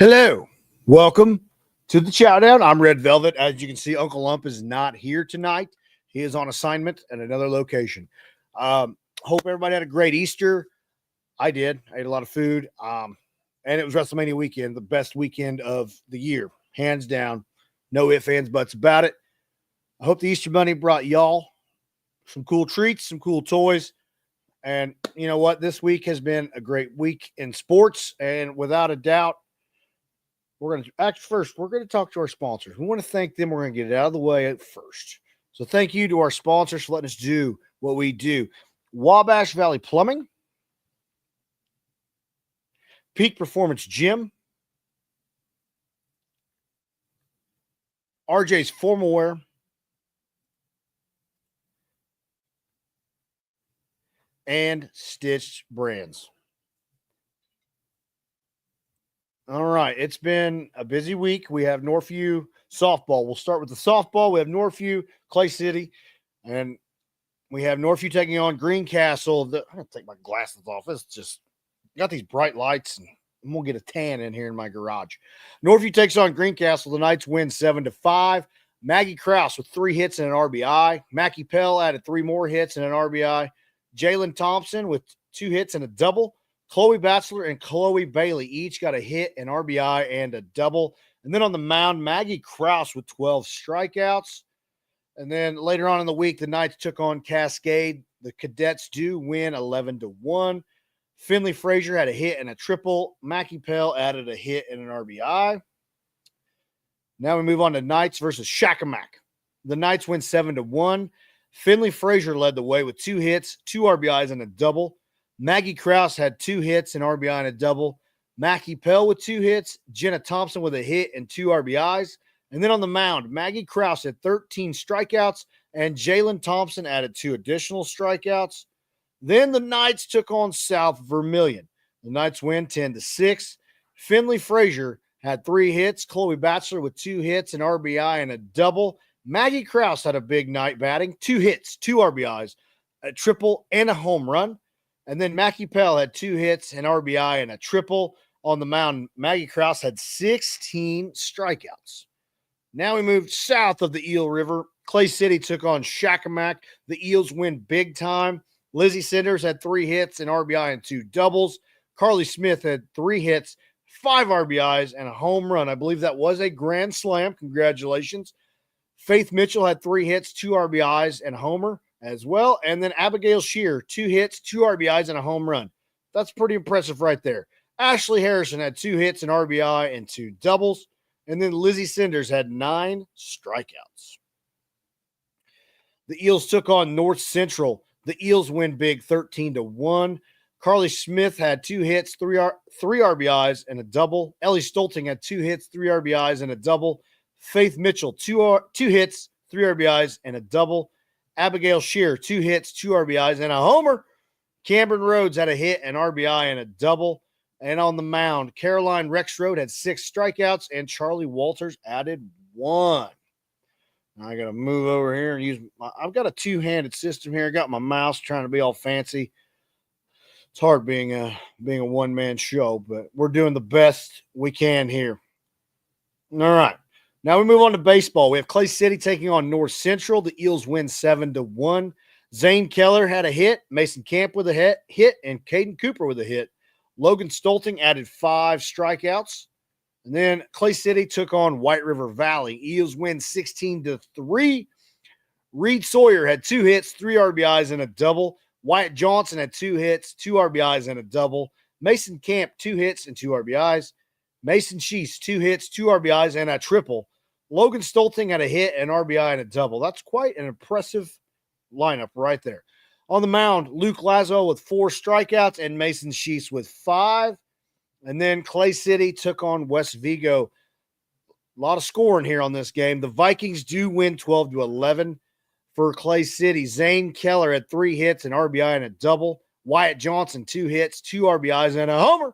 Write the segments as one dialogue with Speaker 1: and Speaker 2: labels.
Speaker 1: Hello. Welcome to the Chowdown. I'm Red Velvet. As you can see, Uncle Lump is not here tonight. He is on assignment at another location. Hope everybody had a great Easter. I did. I ate a lot of food. And it was WrestleMania weekend, the best weekend of the year, hands down. No ifs, ands, buts about it. I hope the Easter Bunny brought y'all some cool treats, some cool toys. And you know what? This week has been a great week in sports. And without a doubt, we're going to talk to our sponsors. We want to thank them. We're going to get it out of the way first. So thank you to our sponsors for letting us do what we do. Wabash Valley Plumbing, Peak Performance Gym, RJ's Formalwear, and Stitched Brands. All right, it's been a busy week. We have Northview softball. We'll start with the softball. We have Northview, Clay City, and we have Northview taking on Greencastle. I'm going to take my glasses off. It's just got these bright lights, and I'm going to get a tan in here in my garage. Northview takes on Greencastle. The Knights win 7-5. Maggie Krause with 3 hits and an RBI. Mackie Pell added 3 more hits and an RBI. Jalen Thompson with 2 hits and a double. Chloe Batchelor and Chloe Bailey each got a hit, an RBI, and a double. And then on the mound, Maggie Krause with 12 strikeouts. And then later on in the week, the Knights took on Cascade. The Cadets do win 11-1. Finley Frazier had a hit and a triple. Mackie Pell added a hit and an RBI. Now we move on to Knights versus Shakamak. The Knights win 7-1. Finley Frazier led the way with 2 hits, 2 RBIs, and a double. Maggie Krause had 2 hits, an RBI, and a double. Mackie Pell with 2 hits. Jenna Thompson with a hit and 2 RBIs. And then on the mound, Maggie Krause had 13 strikeouts, and Jalen Thompson added 2 additional strikeouts. Then the Knights took on South Vermilion. The Knights win 10-6. Finley Frazier had 3 hits. Chloe Batchelor with 2 hits, an RBI, and a double. Maggie Krause had a big night batting, 2 hits, 2 RBIs, a triple, and a home run. And then Mackie Pell had 2 hits, an RBI, and a triple. On the mound, Maggie Krause had 16 strikeouts. Now we moved south of the Eel River. Clay City took on Shakamak. The Eels win big time. Lizzie Sanders had 3 hits, an RBI, and 2 doubles. Carly Smith had 3 hits, 5 RBIs, and a home run. I believe that was a grand slam. Congratulations. Faith Mitchell had 3 hits, 2 RBIs, and a homer as well. And then Abigail Shear, 2 hits, 2 RBIs, and a home run. That's pretty impressive right there. Ashley Harrison had 2 hits, an RBI, and 2 doubles. And then Lizzie Sanders had 9 strikeouts. The Eels took on North Central. The Eels win big 13-1. Carly Smith had 2 hits, 3 RBIs, and a double. Ellie Stolting had 2 hits, 3 RBIs, and a double. Faith Mitchell, 2 hits, 3 RBIs, and a double. Abigail Shear, 2 hits, 2 RBIs, and a homer. Cameron Rhodes had a hit, an RBI, and a double. And on the mound, Caroline Rexroad had 6 strikeouts, and Charlie Walters added 1. Now I got to move over here and use I've got a 2-handed system here. I got my mouse trying to be all fancy. It's hard being a one-man show, but we're doing the best we can here. All right. Now we move on to baseball. We have Clay City taking on North Central. The Eels win 7-1. Zane Keller had a hit. Mason Camp with a hit, and Caden Cooper with a hit. Logan Stolting added 5 strikeouts. And then Clay City took on White River Valley. Eels win 16-3. Reed Sawyer had 2 hits, 3 RBIs, and a double. Wyatt Johnson had 2 hits, 2 RBIs, and a double. Mason Camp, 2 hits and 2 RBIs. Mason Sheese, 2 hits, 2 RBIs, and a triple. Logan Stolting had a hit, an RBI, and a double. That's quite an impressive lineup right there. On the mound, Luke Lazo with 4 strikeouts and Mason Sheese with 5. And then Clay City took on West Vigo. A lot of scoring here on this game. The Vikings do win 12-11 for Clay City. Zane Keller had 3 hits, an RBI, and a double. Wyatt Johnson, 2 hits, 2 RBIs, and a homer.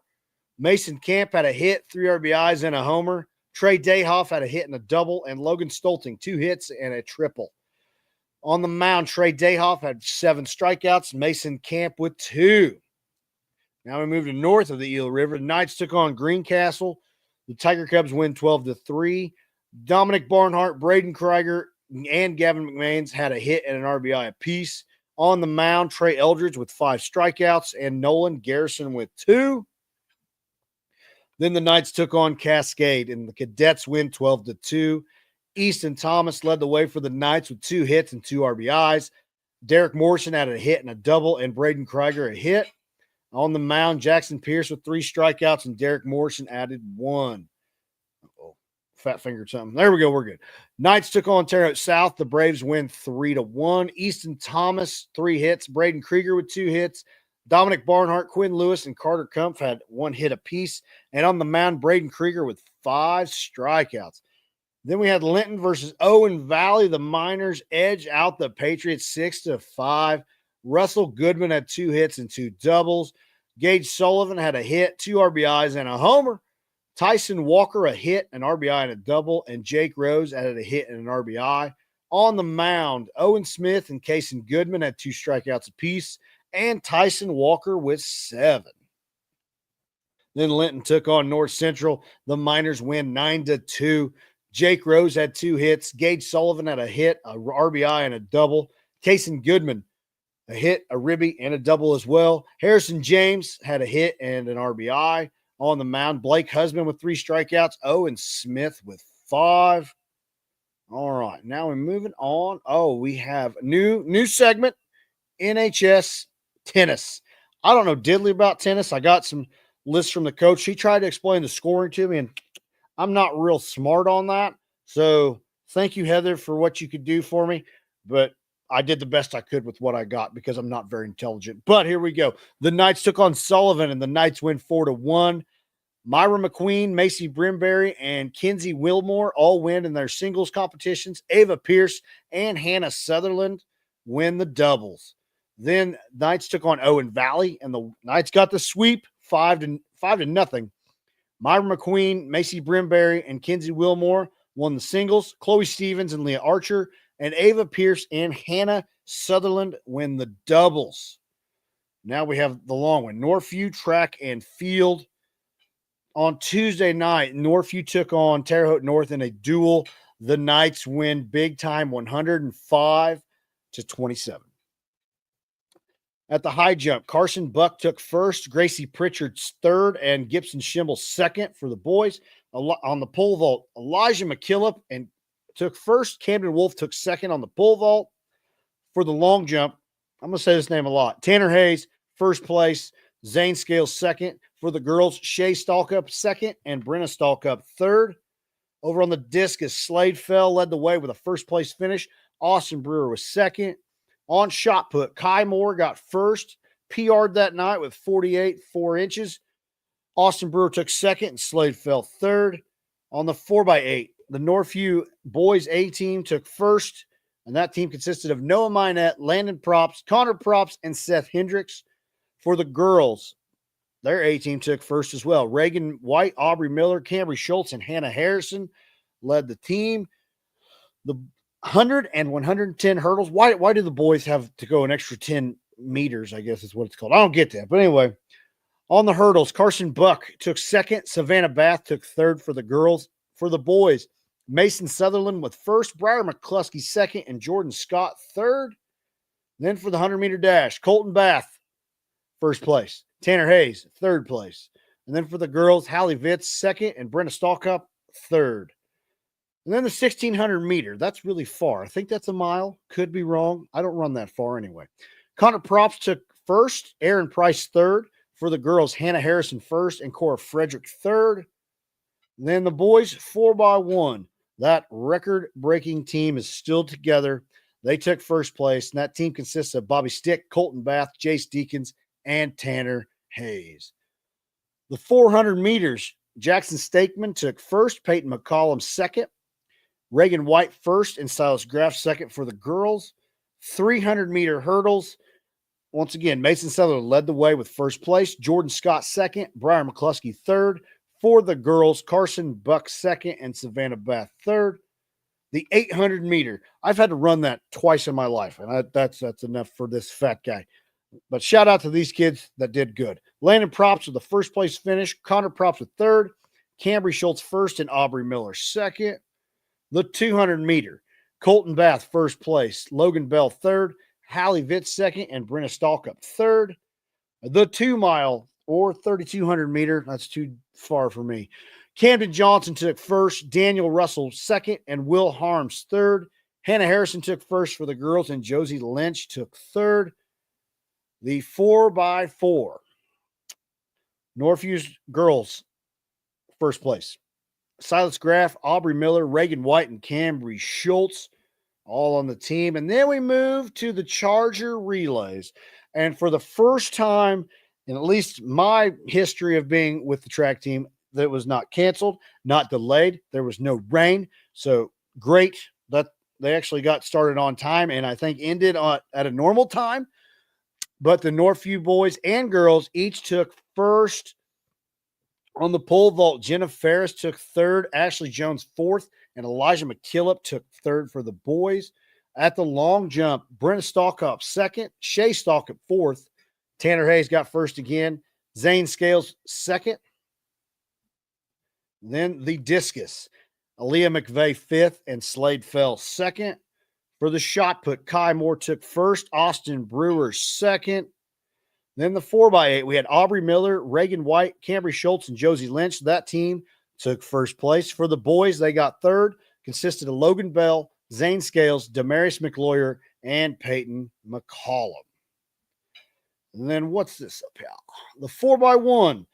Speaker 1: Mason Camp had a hit, 3 RBIs, and a homer. Trey Dayhoff had a hit and a double, and Logan Stolting, 2 hits and a triple. On the mound, Trey Dayhoff had 7 strikeouts, Mason Camp with 2. Now we move to north of the Eel River. The Knights took on Greencastle. The Tiger Cubs win 12-3. Dominic Barnhart, Braden Krieger, and Gavin McMahons had a hit and an RBI apiece. On the mound, Trey Eldridge with 5 strikeouts and Nolan Garrison with 2. Then the Knights took on Cascade, and the Cadets win 12-2. Easton Thomas led the way for the Knights with 2 hits and 2 RBIs. Derek Morrison had a hit and a double, and Braden Krieger a hit. On the mound, Jackson Pierce with 3 strikeouts, and Derek Morrison added 1. Uh-oh, fat fingered something. There we go. We're good. Knights took on Terre Haute South. The Braves win 3-1. Easton Thomas, 3 hits. Braden Krieger with 2 hits. Dominic Barnhart, Quinn Lewis, and Carter Kumpf had 1 hit apiece. And on the mound, Braden Krieger with 5 strikeouts. Then we had Linton versus Owen Valley. The Miners edge out the Patriots 6-5. Russell Goodman had 2 hits and 2 doubles. Gage Sullivan had a hit, 2 RBIs, and a homer. Tyson Walker a hit, an RBI, and a double. And Jake Rose added a hit and an RBI. On the mound, Owen Smith and Kason Goodman had 2 strikeouts apiece. And Tyson Walker with 7. Then Linton took on North Central. The Miners win 9-2. Jake Rose had 2 hits. Gage Sullivan had a hit, a RBI, and a double. Kason Goodman, a hit, a ribby, and a double as well. Harrison James had a hit and an RBI. On the mound, Blake Husband with 3 strikeouts. Owen Smith with 5. All right, now we're moving on. Oh, we have new segment, NHS tennis. I don't know diddly about tennis. I got some lists from the coach. He tried to explain the scoring to me, and I'm not real smart on that. So thank you, Heather, for what you could do for me. But I did the best I could with what I got because I'm not very intelligent. But here we go. The Knights took on Sullivan, and the Knights win 4-1. Myra McQueen, Macy Brimberry, and Kinsey Wilmore all win in their singles competitions. Ava Pierce and Hannah Sutherland win the doubles. Then Knights took on Owen Valley, and the Knights got the sweep 5-0. Myra McQueen, Macy Brimberry, and Kinsey Wilmore won the singles. Chloe Stevens and Leah Archer, and Ava Pierce and Hannah Sutherland win the doubles. Now we have the long one. Northview Track and Field. On Tuesday night, Northview took on Terre Haute North in a duel. The Knights win big time 105-27. At the high jump, Carson Buck took first, Gracie Pritchard's third, and Gibson Schimble second for the boys. On the pole vault, Elijah McKillop and took first. Camden Wolf took second on the pole vault. For the long jump, I'm going to say this name a lot. Tanner Hayes, first place. Zane Scales, second. For the girls, Shay Stalkup, second, and Brenna Stalkup, third. Over on the discus, Slade Fell led the way with a first-place finish. Austin Brewer was second. On shot put, Kai Moore got first. PR'd that night with 48 4 inches. Austin Brewer took second, and Slade Fell third. On the 4x8, the Northview boys A team took first, and that team consisted of Noah Minette, Landon Props, Connor Props, and Seth Hendricks. For the girls, their A team took first as well. Reagan White, Aubrey Miller, Cambry Schultz, and Hannah Harrison led the team. The 100 and 110 hurdles. Why do the boys have to go an extra 10 meters, I guess is what it's called. I don't get that. But anyway, on the hurdles, Carson Buck took second. Savannah Bath took third for the girls. For the boys, Mason Sutherland with first, Briar McCluskey second, and Jordan Scott third. Then for the 100-meter dash, Colton Bath, first place. Tanner Hayes, third place. And then for the girls, Hallie Vitz, second, and Brenda Stalkup, third. And then the 1,600-meter, that's really far. I think that's a mile. Could be wrong. I don't run that far anyway. Connor Props took first, Aaron Price third. For the girls, Hannah Harrison first, and Cora Frederick third. And then the boys, 4x1. That record-breaking team is still together. They took first place, and that team consists of Bobby Stick, Colton Bath, Jace Deakins, and Tanner Hayes. The 400 meters, Jackson Stakeman took first, Peyton McCollum second, Reagan White first, and Silas Graff second for the girls. 300-meter hurdles, once again, Mason Sutherland led the way with first place, Jordan Scott second, Briar McCluskey third. For the girls, Carson Buck second, and Savannah Bath third. The 800-meter, I've had to run that twice in my life, and that's enough for this fat guy. But shout out to these kids that did good. Landon Props with the first place finish. Connor Props with third. Cambry Schultz first and Aubrey Miller second. The 200-meter, Colton Bath first place, Logan Bell third, Hallie Vitz second, and Brenna Stalkup third. The 2-mile or 3,200-meter, that's too far for me. Camden Johnson took first, Daniel Russell second, and Will Harms third. Hannah Harrison took first for the girls, and Josie Lynch took third. The 4x4, Northview's girls first place. Silas Graff, Aubrey Miller, Reagan White, and Cambry Schultz all on the team. And then we move to the Charger relays. And for the first time in at least my history of being with the track team, that was not canceled, not delayed. There was no rain. So great that they actually got started on time and I think ended at a normal time. But the Northview boys and girls each took first. On the pole vault, Jenna Ferris took third, Ashley Jones fourth, and Elijah McKillop took third for the boys. At the long jump, Brenna Stalkup second, Shay Stalkup fourth, Tanner Hayes got first again, Zane Scales second. Then the discus, Aaliyah McVeigh fifth, and Slade Fell second. For the shot put, Kai Moore took first, Austin Brewer second. Then the 4x8, we had Aubrey Miller, Reagan White, Cambry Schultz, and Josie Lynch. That team took first place. For the boys, they got third, consisted of Logan Bell, Zane Scales, Demarius McLawyer, and Peyton McCollum. And then what's this up here? The 4x1,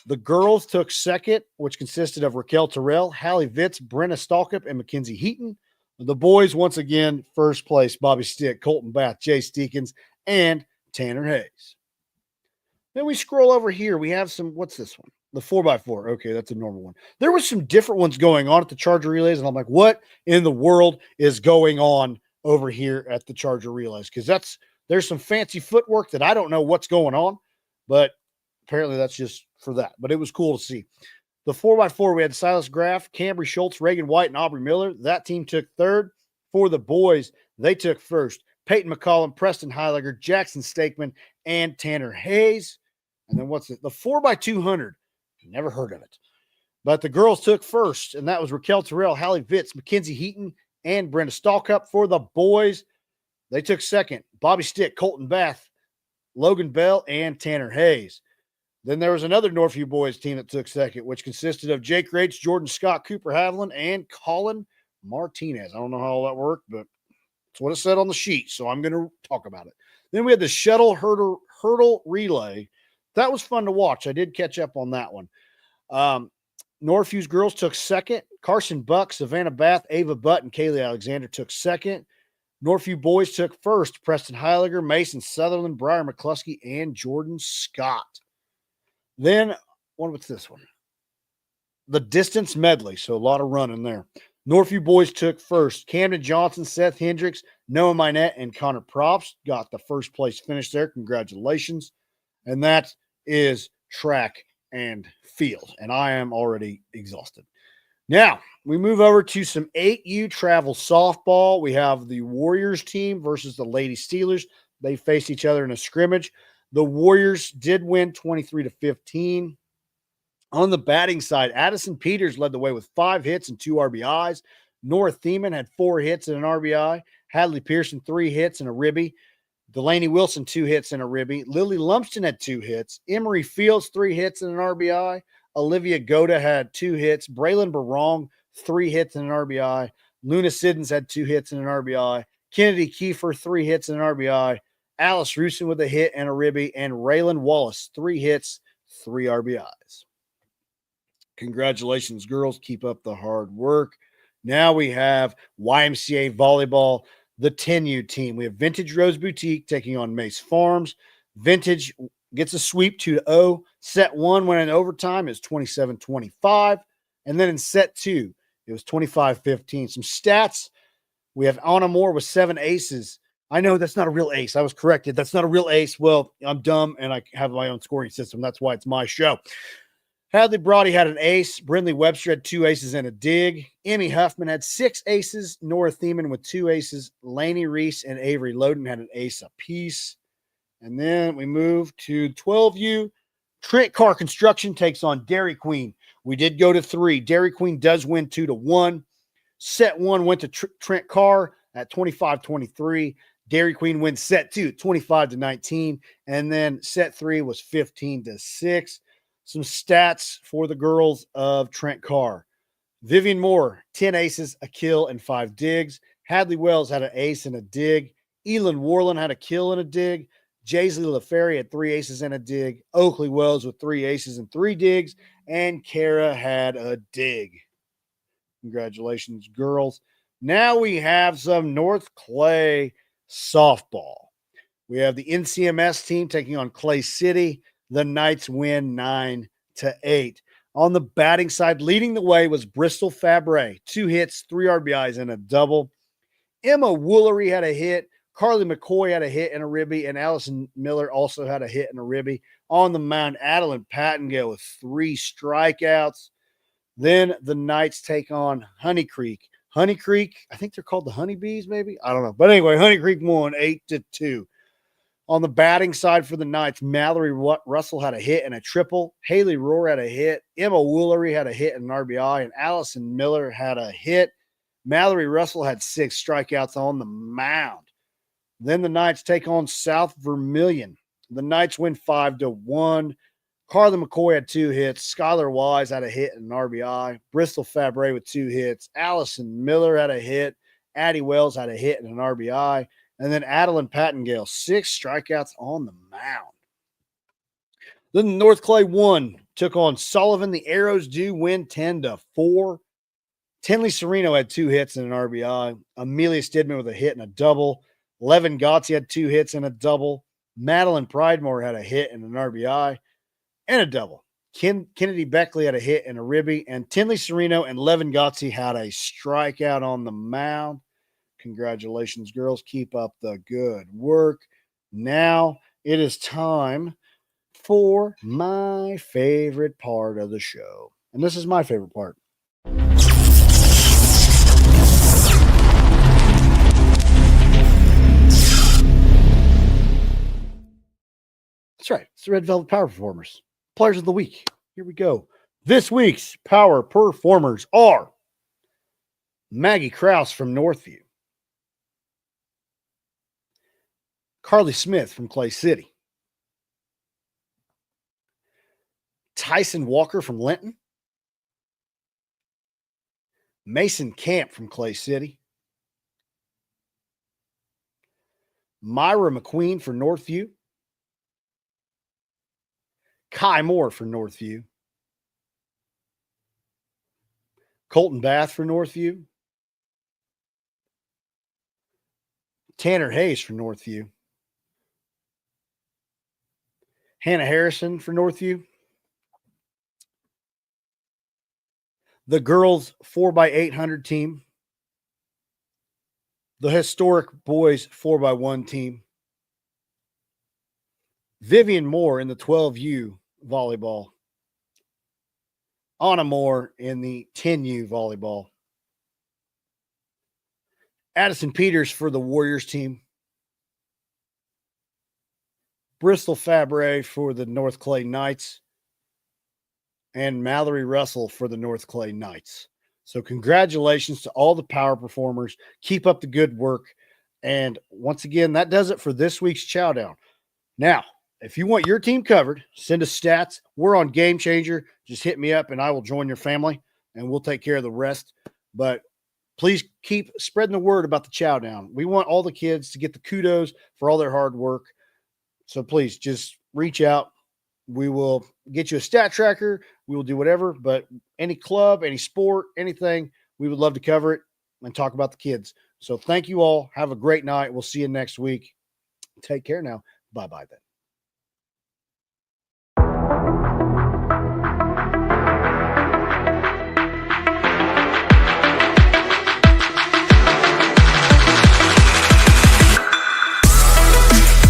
Speaker 1: the girls took second, which consisted of Raquel Terrell, Hallie Vitz, Brenna Stalkup, and Mackenzie Heaton. The boys, once again, first place, Bobby Stick, Colton Bath, Jay Steekins, and Tanner Hayes. Then we scroll over here. We have some, what's this one? The 4x4. Okay, that's a normal one. There was some different ones going on at the Charger relays, and I'm like, what in the world is going on over here at the Charger relays? Because there's some fancy footwork that I don't know what's going on, but apparently that's just for that. But it was cool to see. The 4x4, we had Silas Graff, Cambry Schultz, Reagan White, and Aubrey Miller. That team took third. For the boys, they took first. Peyton McCollum, Preston Heiliger, Jackson Stakeman, and Tanner Hayes. And then what's it? The 4x200. Never heard of it. But the girls took first, and that was Raquel Terrell, Hallie Vitz, Mackenzie Heaton, and Brenda Stalkup. For the boys, they took second. Bobby Stick, Colton Bath, Logan Bell, and Tanner Hayes. Then there was another Northview boys team that took second, which consisted of Jake Rates, Jordan Scott, Cooper Haviland, and Colin Martinez. I don't know how all that worked, but it's what it said on the sheet, so I'm going to talk about it. Then we had the shuttle hurdle relay. That was fun to watch. I did catch up on that one. Northview's girls took second. Carson Buck, Savannah Bath, Ava Butt, and Kaylee Alexander took second. Northview boys took first. Preston Heiliger, Mason Sutherland, Briar McCluskey, and Jordan Scott. Then, what's this one? The distance medley. So a lot of running there. Northview boys took first. Camden Johnson, Seth Hendricks, Noah Minette, and Connor Props got the first place finish there. Congratulations. And that is track and field. And I am already exhausted. Now, we move over to some 8U travel softball. We have the Warriors team versus the Lady Steelers. They faced each other in a scrimmage. The Warriors did win 23-15. On the batting side, Addison Peters led the way with 5 hits and 2 RBIs. Nora Thiemann had 4 hits and an RBI. Hadley Pearson, 3 hits and a ribby. Delaney Wilson, 2 hits and a ribby. Lily Lumsden had 2 hits. Emery Fields, 3 hits and an RBI. Olivia Goda had 2 hits. Braylon Barong, 3 hits and an RBI. Luna Siddons had 2 hits and an RBI. Kennedy Kiefer, 3 hits and an RBI. Alice Rusin with a hit and a ribby. And Raylan Wallace, 3 hits, 3 RBIs. Congratulations, girls. Keep up the hard work. Now we have YMCA volleyball, the 10U team. We have Vintage Rose Boutique taking on Mace Farms. Vintage gets a sweep 2-0. Set 1 went in overtime. It was 27-25. And then in set 2, it was 25-15. Some stats. We have Anna Moore with 7 aces. I know that's not a real ace. I was corrected. That's not a real ace. Well, I'm dumb, and I have my own scoring system. That's why it's my show. Hadley Brody had an ace. Brindley Webster had 2 aces and a dig. Emmy Huffman had 6 aces. Nora Thiemann with 2 aces. Laney Reese and Avery Loden had an ace apiece. And then we move to 12U. Trent Car Construction takes on Dairy Queen We did go to 3. Dairy Queen does win 2-1. Set 1 went to Trent Carr at 25-23. Dairy Queen wins set 2, 25-19. And then set 3 was 15-6. Some stats for the girls of Trent Carr. Vivian Moore, 10 aces, a kill, and 5 digs. Hadley Wells had an ace and a dig. Elin Warland had a kill and a dig. Jaisley LaFerry had 3 aces and a dig. Oakley Wells with 3 aces and 3 digs. And Kara had a dig. Congratulations, girls. Now we have some North Clay softball. We have the NCMS team taking on Clay City. The Knights win 9-8. On the batting side, leading the way was Bristol Fabre. 2 hits, 3 RBIs, and a double. Emma Woolery had a hit. Carly McCoy had a hit and a ribby, and Allison Miller also had a hit and a ribby. On the mound, Adeline Pattengale with 3 strikeouts. Then the Knights take on Honey Creek. Honey Creek, I think they're called the Honeybees, maybe? I don't know. But anyway, Honey Creek won 8-2. On the batting side for the Knights, Mallory Russell had a hit and a triple. Haley Rohr had a hit. Emma Woolery had a hit and an RBI. And Allison Miller had a hit. Mallory Russell had 6 strikeouts on the mound. Then the Knights take on South Vermilion. The Knights win 5-1. Carly McCoy had 2 hits. Skylar Wise had a hit and an RBI. Bristol Fabre with 2 hits. Allison Miller had a hit. Addie Wells had a hit and an RBI. And then Adeline Pattengale, 6 strikeouts on the mound. Then the North Clay 1 took on Sullivan. The Arrows do win 10-4. Tinley Sereno had 2 hits and an RBI. Amelia Stidman with a hit and a double. Levin Gotzi had 2 hits and a double. Madeline Pridemore had a hit and an RBI and a double. Kennedy Beckley had a hit and a ribby. And Tinley Sereno and Levin Gotzi had a strikeout on the mound. Congratulations, girls. Keep up the good work. Now it is time for my favorite part of the show. And this is my favorite part. That's right. It's the Red Velvet Power Performers. Players of the Week. Here we go. This week's Power Performers are Maggie Krause from Northview, Carly Smith from Clay City, Tyson Walker from Linton, Mason Camp from Clay City, Myra McQueen for Northview, Kai Moore for Northview, Colton Bath for Northview, Tanner Hayes for Northview, Hannah Harrison for Northview, the girls 4x800 team, the historic boys 4x1 team, Vivian Moore in the 12U volleyball, Anna Moore in the 10U volleyball, Addison Peters for the Warriors team, Bristol Fabre for the North Clay Knights, and Mallory Russell for the North Clay Knights. So congratulations to all the power performers. Keep up the good work. And once again, that does it for this week's Chowdown. Now, if you want your team covered, send us stats. We're on Game Changer. Just hit me up and I will join your family and we'll take care of the rest. But please keep spreading the word about the Chowdown. We want all the kids to get the kudos for all their hard work. So please just reach out. We will get you a stat tracker. We will do whatever, but any club, any sport, anything, we would love to cover it and talk about the kids. So thank you all. Have a great night. We'll see you next week. Take care now. Bye-bye then.